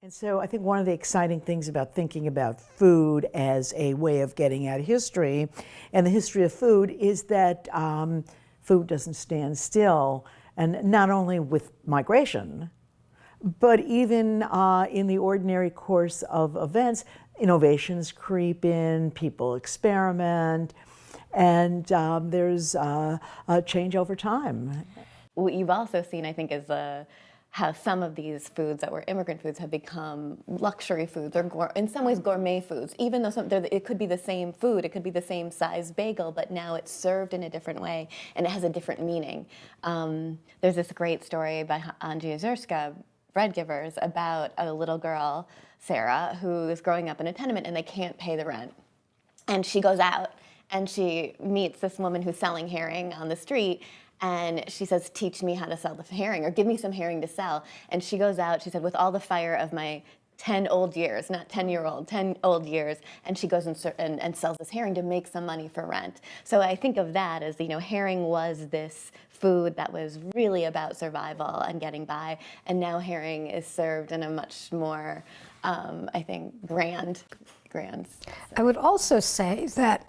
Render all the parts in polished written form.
And so I think one of the exciting things about thinking about food as a way of getting at history and the history of food is that food doesn't stand still, and not only with migration, but even in the ordinary course of events, innovations creep in, people experiment, and there's a change over time. What you've also seen, I think, is how some of these foods that were immigrant foods have become luxury foods, or in some ways gourmet foods, even though it could be the same food, it could be the same size bagel, but now it's served in a different way and it has a different meaning. There's this great story by Andrzej Zerska, Bread Givers, about a little girl, Sarah, who is growing up in a tenement and they can't pay the rent. And she goes out and she meets this woman who's selling herring on the street. And she says, teach me how to sell the herring, or give me some herring to sell. And she goes out, she said, with all the fire of my 10 old years, not 10-year-old, 10 old years, and she goes and sells this herring to make some money for rent. So I think of that as, herring was this food that was really about survival and getting by, and now herring is served in a much more, I think, grand. I would also say that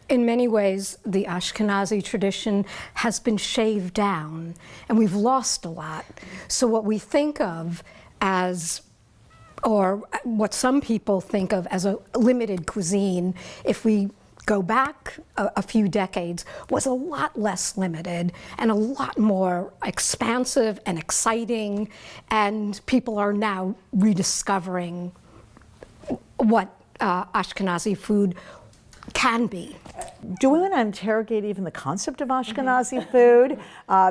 in many ways, the Ashkenazi tradition has been shaved down, and we've lost a lot. So what we think of as, or what some people think of as a limited cuisine, if we go back a few decades, was a lot less limited and a lot more expansive and exciting, and people are now rediscovering what Ashkenazi food can be. Do we want to interrogate even the concept of Ashkenazi food?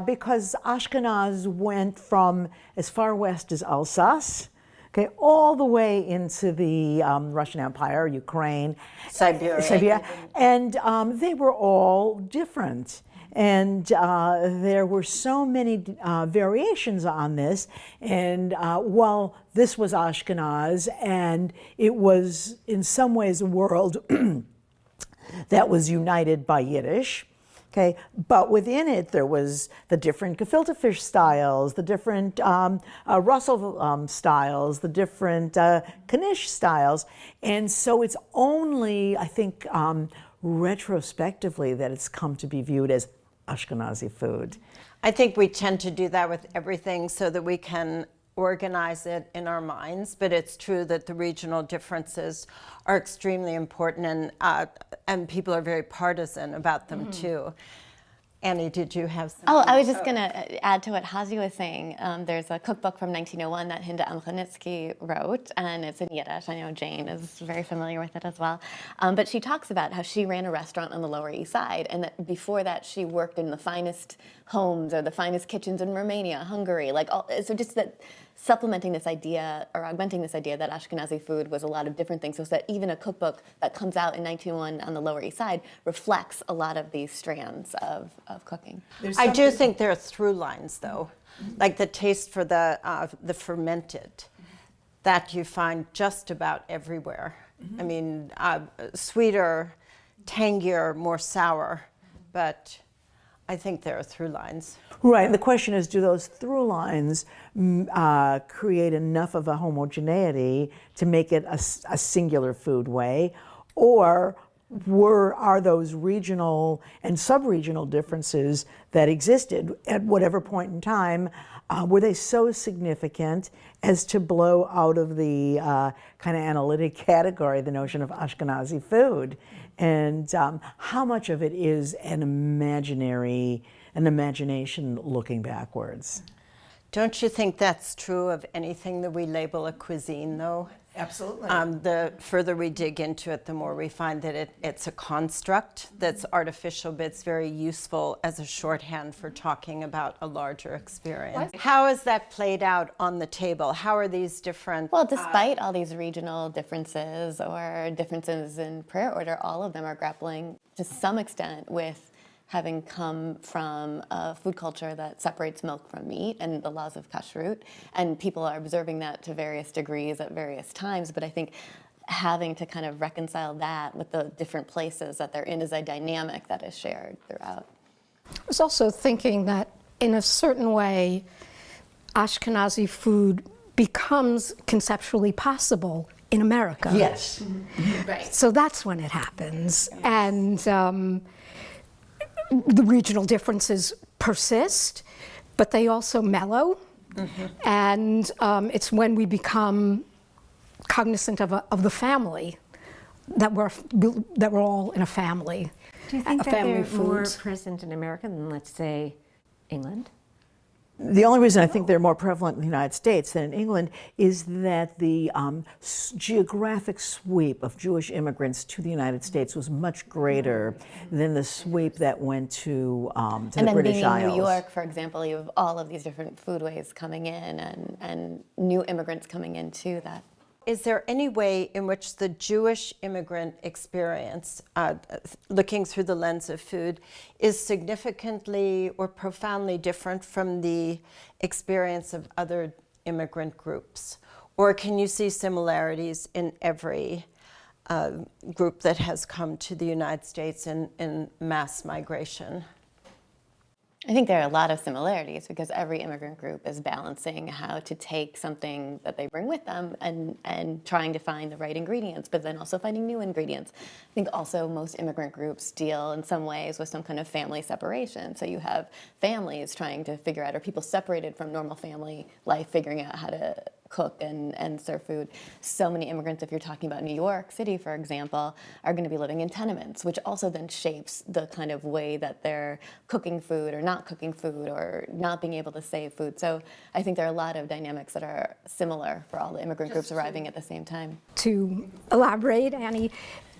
Because Ashkenaz went from as far west as Alsace, okay, all the way into the Russian Empire, Ukraine, Siberia, and they were all different. And there were so many variations on this. And while this was Ashkenaz, and it was in some ways a world that was united by Yiddish, okay, but within it there was the different gefilte fish styles, the different Russell styles, the different Knish styles, and so it's only, I think, retrospectively that it's come to be viewed as Ashkenazi food. I think we tend to do that with everything so that we can organize it in our minds, but it's true that the regional differences are extremely important, and people are very partisan about them too. Annie, did you have something? Oh, I was just going to add to what Hazi was saying. There's a cookbook from 1901 that Hinda Amchanitsky wrote, and it's in Yiddish. I know Jane is very familiar with it as well. But she talks about how she ran a restaurant on the Lower East Side, and that before that she worked in the finest homes or the finest kitchens in Romania, Hungary. So just that supplementing this idea or augmenting this idea that Ashkenazi food was a lot of different things, so that even a cookbook that comes out in 1901 on the Lower East Side reflects a lot of these strands of cooking. I do think there are through lines, though, like the taste for the fermented, that you find just about everywhere. I mean, sweeter, tangier, more sour, but I think there are through lines. Right, the question is, do those through lines create enough of a homogeneity to make it a singular food way, or are those regional and sub-regional differences that existed at whatever point in time, were they so significant as to blow out of the kind of analytic category the notion of Ashkenazi food? And how much of it is an imagination looking backwards? Don't you think that's true of anything that we label a cuisine, though? Absolutely. The further we dig into it, the more we find that it's a construct that's artificial, but it's very useful as a shorthand for talking about a larger experience. How is that played out on the table? How are these different? Well, despite all these regional differences or differences in prayer order, all of them are grappling to some extent with having come from a food culture that separates milk from meat and the laws of kashrut, and people are observing that to various degrees at various times, but I think having to kind of reconcile that with the different places that they're in is a dynamic that is shared throughout. I was also thinking that in a certain way, Ashkenazi food becomes conceptually possible in America. Yes. Right. So that's when it happens. And the regional differences persist, but they also mellow. And it's when we become cognizant of the family, that we're all in a family. Do you think a that family they're more foods. present in America than, let's say, England? The only reason I think they're more prevalent in the United States than in England is that the geographic sweep of Jewish immigrants to the United States was much greater than the sweep that went to And the then British being in Isles. New York, for example, you have all of these different foodways coming in and new immigrants coming into that. Is there any way in which the Jewish immigrant experience, looking through the lens of food, is significantly or profoundly different from the experience of other immigrant groups? Or can you see similarities in every group that has come to the United States in mass migration? I think there are a lot of similarities because every immigrant group is balancing how to take something that they bring with them and trying to find the right ingredients, but then also finding new ingredients. I think also most immigrant groups deal in some ways with some kind of family separation. So you have families trying to figure out, or people separated from normal family life, figuring out how to cook and serve food. So many immigrants, if you're talking about New York City, for example, are going to be living in tenements, which also then shapes the kind of way that they're cooking food or not cooking food or not being able to save food. So I think there are a lot of dynamics that are similar for all the immigrant groups arriving at the same time. To elaborate, Annie,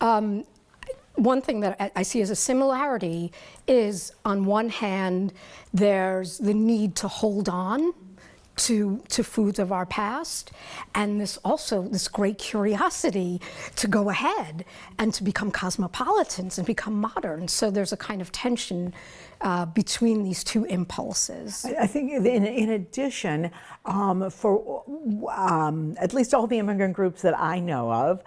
one thing that I see as a similarity is, on one hand, there's the need to hold on to foods of our past, and this great curiosity to go ahead and to become cosmopolitans and become modern. So there's a kind of tension between these two impulses. I think in addition, for at least all the immigrant groups that I know of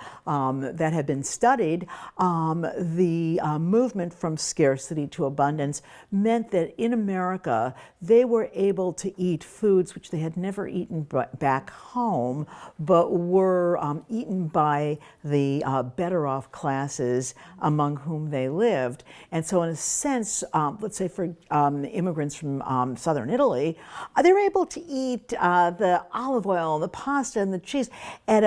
that have been studied, the movement from scarcity to abundance meant that in America they were able to eat foods which they had never eaten back home, but were eaten by the better off classes among whom they lived. And so in a sense, let's say for immigrants from southern Italy, they were able to eat the olive oil and the pasta and the cheese in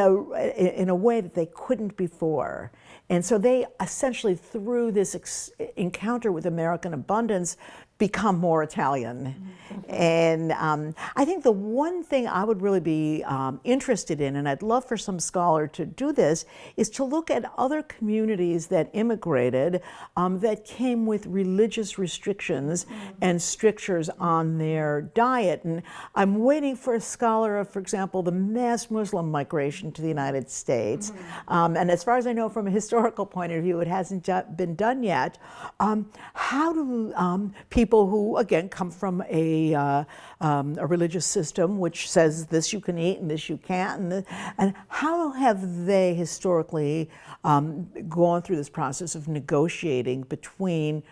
a way that they couldn't before. And so they essentially, through this encounter with American abundance, become more Italian. And I think the one thing I would really be interested in, and I'd love for some scholar to do this, is to look at other communities that immigrated that came with religious restrictions and strictures on their diet. And I'm waiting for a scholar of, for example, the mass Muslim migration to the United States. And as far as I know, from a historical point of view, it hasn't been done yet. How do people who, again, come from a religious system which says this you can eat and this you can't, and how have they historically gone through this process of negotiating between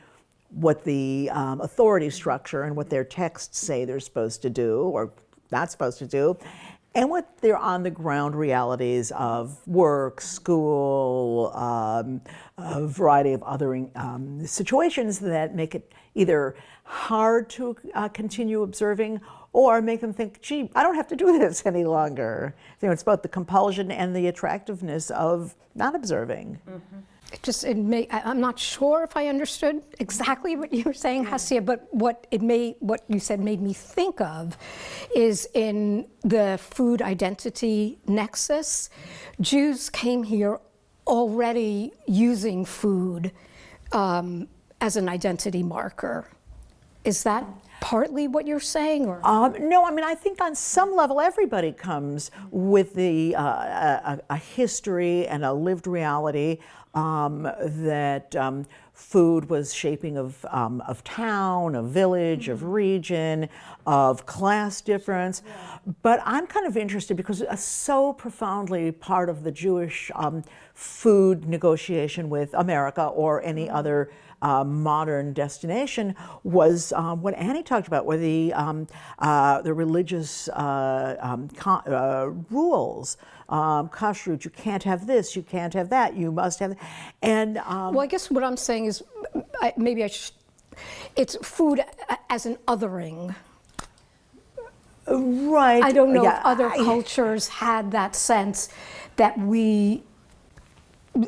what the authority structure and what their texts say they're supposed to do or not supposed to do, and what their on-the-ground realities of work, school, a variety of other situations that make it either hard to continue observing or make them think, gee, I don't have to do this any longer. You know, it's both the compulsion and the attractiveness of not observing. I'm not sure if I understood exactly what you were saying, Hasia, but what you said made me think of is, in the food identity nexus, Jews came here already using food as an identity marker. Is that partly what you're saying? Or? No, I mean, I think on some level everybody comes with a history and a lived reality that food was shaping of town, of village, of region, of class difference. But I'm kind of interested because it's so profoundly part of the Jewish food negotiation with America or any other modern destination was what Annie talked about, were the religious rules. Kashrut, you can't have this, you can't have that, you must have, and Well, I guess what I'm saying is, it's food as an othering. right. I don't know yeah, if other cultures had that sense that we,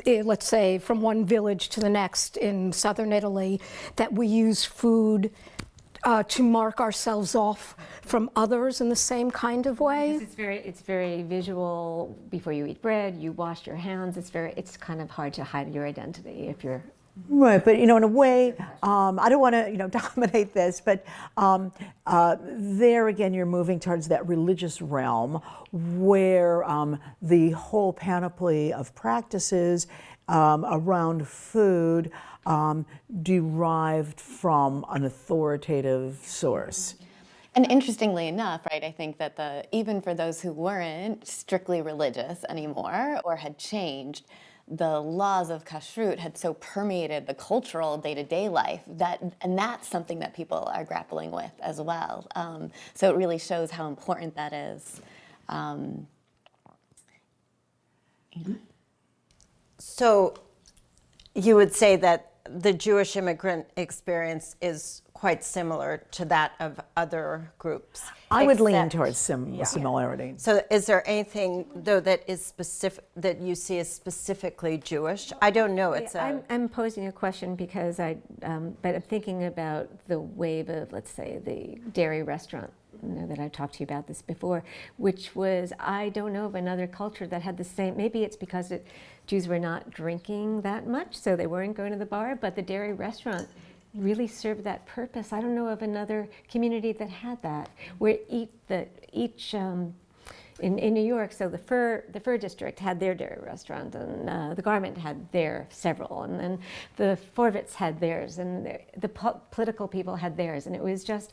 let's say from one village to the next in southern Italy, that we use food to mark ourselves off from others in the same kind of way. It's very visual. Before you eat bread, you wash your hands. It's kind of hard to hide your identity if you're. Right, but in a way, I don't want to dominate this, but there again, you're moving towards that religious realm where the whole panoply of practices around food derived from an authoritative source. And interestingly enough, right, I think that even for those who weren't strictly religious anymore or had changed, the laws of kashrut had so permeated the cultural day-to-day life and that's something that people are grappling with as well. So it really shows how important that is. So you would say that the Jewish immigrant experience is quite similar to that of other groups. I would lean except- towards similarity. So is there anything though that is specific that you see as specifically Jewish? I don't know. I'm posing a question because but I'm thinking about the wave of, let's say, the dairy restaurant. That I've talked to you about this before, which was, I don't know of another culture that had the same. Maybe it's because Jews were not drinking that much, so they weren't going to the bar. But the dairy restaurant really served that purpose. I don't know of another community that had that, where each in New York, so the fur district had their dairy restaurant, and the garment had their several, and then the Forvitz had theirs, and the political people had theirs, and it was just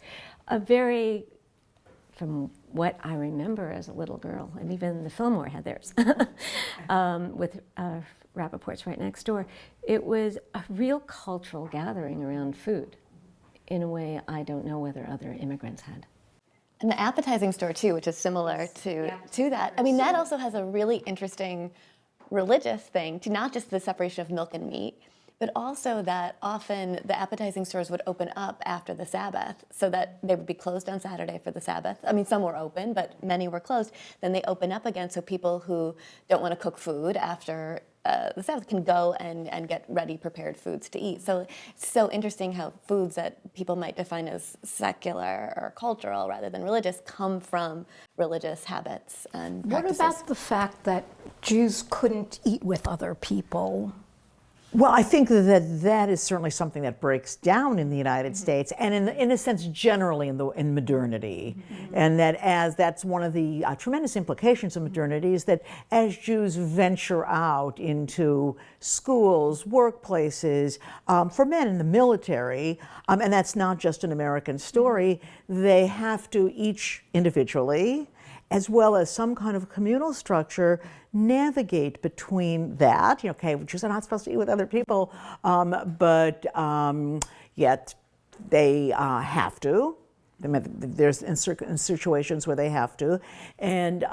a very, from what I remember as a little girl, and even the Fillmore had theirs, with Rappaport's right next door. It was a real cultural gathering around food in a way I don't know whether other immigrants had. And the appetizing store too, which is similar to that. I mean, that also has a really interesting religious thing to not just the separation of milk and meat, but also that often the appetizing stores would open up after the Sabbath, so that they would be closed on Saturday for the Sabbath. I mean, some were open, but many were closed. Then they open up again, so people who don't want to cook food after the Sabbath can go and get ready prepared foods to eat. So it's so interesting how foods that people might define as secular or cultural rather than religious come from religious habits and practices. What about the fact that Jews couldn't eat with other people? Well, I think that is certainly something that breaks down in the United States, and in a sense, generally in modernity, and that's one of the tremendous implications of modernity is that as Jews venture out into schools, workplaces, for men in the military, and that's not just an American story, they have to each individually, as well as some kind of communal structure, navigate between that, okay, Jews are not supposed to eat with other people, but yet they have to. There's in situations where they have to. And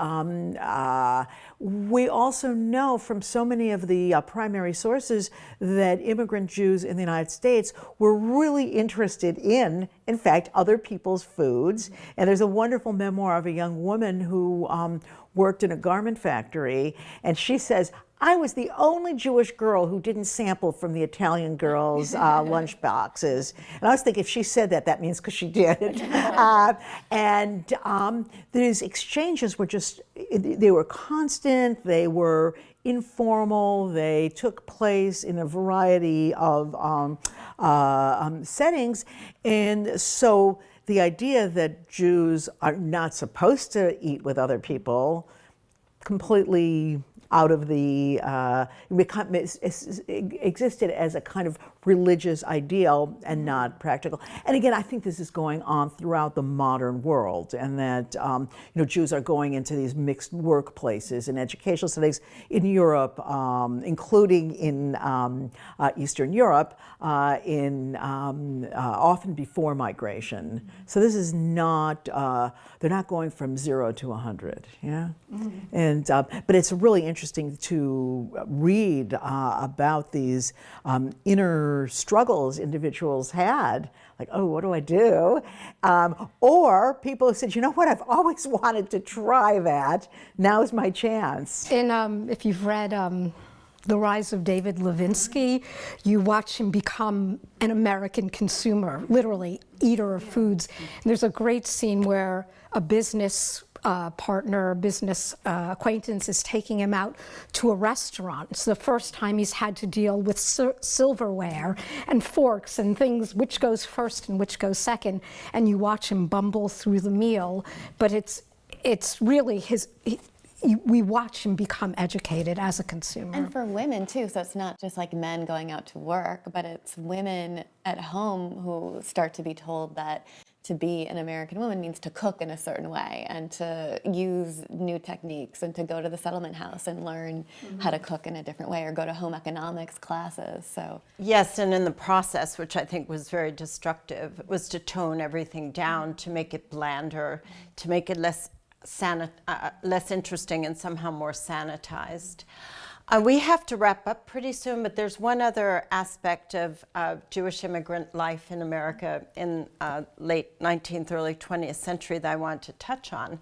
we also know from so many of the primary sources that immigrant Jews in the United States were really interested in fact, other people's foods. And there's a wonderful memoir of a young woman who worked in a garment factory, and she says, I was the only Jewish girl who didn't sample from the Italian girls' lunch boxes. And I was thinking, if she said that, that means because she did. These exchanges were they were constant, they were informal, they took place in a variety of settings. And so the idea that Jews are not supposed to eat with other people completely out of the existed as a kind of religious ideal and not practical. And again, I think this is going on throughout the modern world, and that Jews are going into these mixed workplaces and educational settings in Europe, including in Eastern Europe, often before migration. So this is not, they're not going from 0 to 100, yeah? And, but it's really interesting to read about these inner struggles individuals had, like, oh, what do I do? Or people who said, you know what, I've always wanted to try that. Now's my chance. If you've read The Rise of David Levinsky, you watch him become an American consumer, literally eater of foods. And there's a great scene where a business partner, business acquaintance is taking him out to a restaurant. It's the first time he's had to deal with silverware and forks and things, which goes first and which goes second. And you watch him bumble through the meal, but it's really we watch him become educated as a consumer. And for women too, so it's not just like men going out to work, but it's women at home who start to be told that to be an American woman means to cook in a certain way and to use new techniques and to go to the settlement house and learn how to cook in a different way or go to home economics classes. So yes, and in the process, which I think was very destructive, was to tone everything down, to make it blander, to make it less interesting and somehow more sanitized. We have to wrap up pretty soon, but there's one other aspect of Jewish immigrant life in America in late 19th, early 20th century that I want to touch on,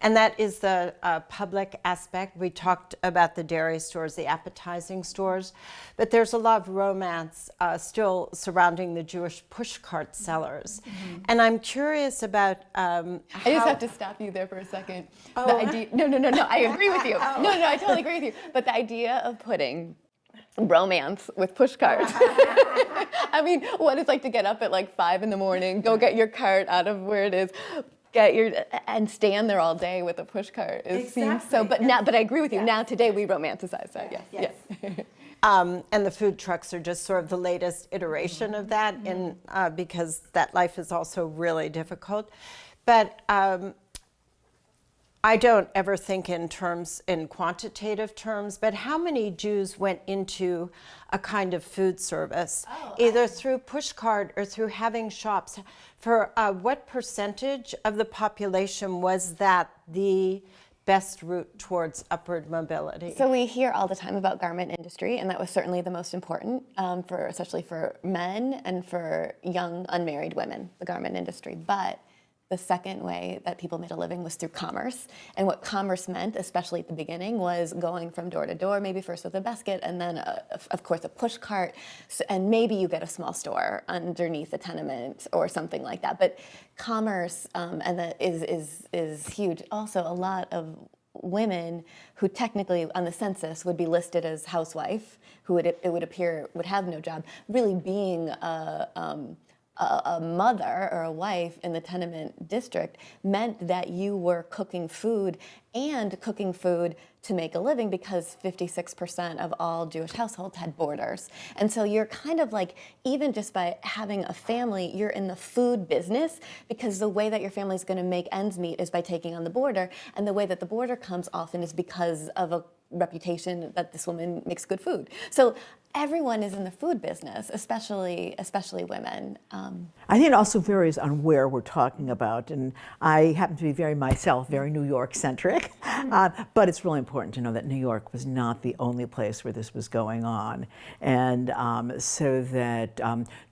and that is the public aspect. We talked about the dairy stores, the appetizing stores, but there's a lot of romance still surrounding the Jewish pushcart sellers. And I'm curious about I just have to stop you there for a second. The idea, no, I agree with you. No, I totally agree with you. But the idea of putting romance with push carts. I mean, what it's like to get up at like 5 a.m, go get your cart out of where it is, and stand there all day with a push cart. It seems so. But now, but I agree with you. Now today we romanticize that. Yes. And the food trucks are just sort of the latest iteration of that, because that life is also really difficult. But I don't ever think in quantitative terms, but how many Jews went into a kind of food service, either through pushcart or through having shops? For what percentage of the population was that the best route towards upward mobility? So we hear all the time about garment industry, and that was certainly the most important, especially for men and for young unmarried women, the garment industry. But the second way that people made a living was through commerce. And what commerce meant, especially at the beginning, was going from door to door, maybe first with a basket, and then, of course, a push cart. And maybe you get a small store underneath a tenement or something like that. But commerce and that is huge. Also, a lot of women who technically on the census would be listed as housewife, who it would appear would have no job, really being a mother or a wife in the tenement district meant that you were cooking food to make a living, because 56% of all Jewish households had boarders. And so you're kind of like, even just by having a family, you're in the food business, because the way that your family is going to make ends meet is by taking on the boarder. And the way that the boarder comes often is because of a reputation that this woman makes good food. So everyone is in the food business, especially women. I think it also varies on where we're talking about, and I happen to be very New York centric, but it's really important to know that New York was not the only place where this was going on, and so that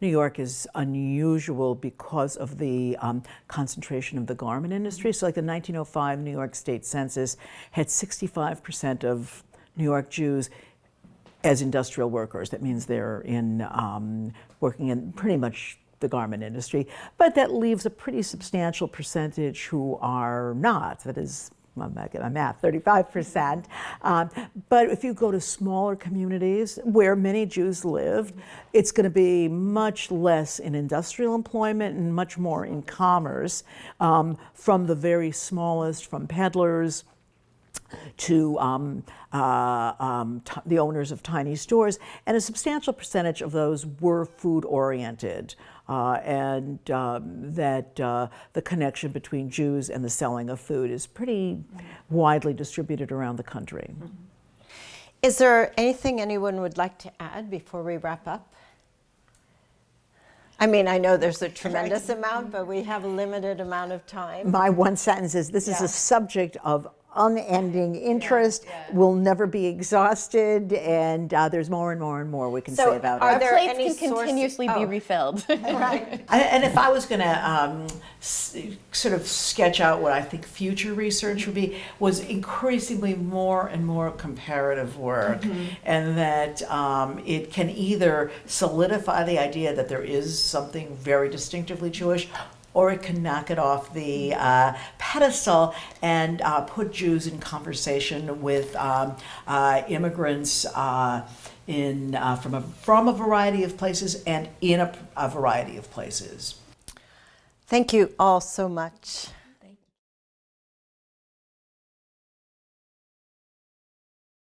New York is unusual because of the concentration of the garment industry. So like the 1905 New York State Census had 65% of New York Jews as industrial workers. That means they're working in pretty much the garment industry, but that leaves a pretty substantial percentage who are not. That is, I'm not getting my math, 35%. But if you go to smaller communities where many Jews lived, it's going to be much less in industrial employment and much more in commerce, from the very smallest, from peddlers to the owners of tiny stores, and a substantial percentage of those were food-oriented, and that the connection between Jews and the selling of food is pretty widely distributed around the country. Is there anything anyone would like to add before we wrap up? I mean, I know there's a tremendous amount, but we have a limited amount of time. My one sentence is, this is a subject of unending interest, will never be exhausted, and there's more and more and more we can So say about are it. Our there plates any can continuously be refilled. Right. And if I was going to sort of sketch out what I think future research would be, was increasingly more and more comparative work, and that it can either solidify the idea that there is something very distinctively Jewish, or it can knock it off the pedestal and put Jews in conversation with immigrants from a variety of places and in a variety of places. Thank you all so much.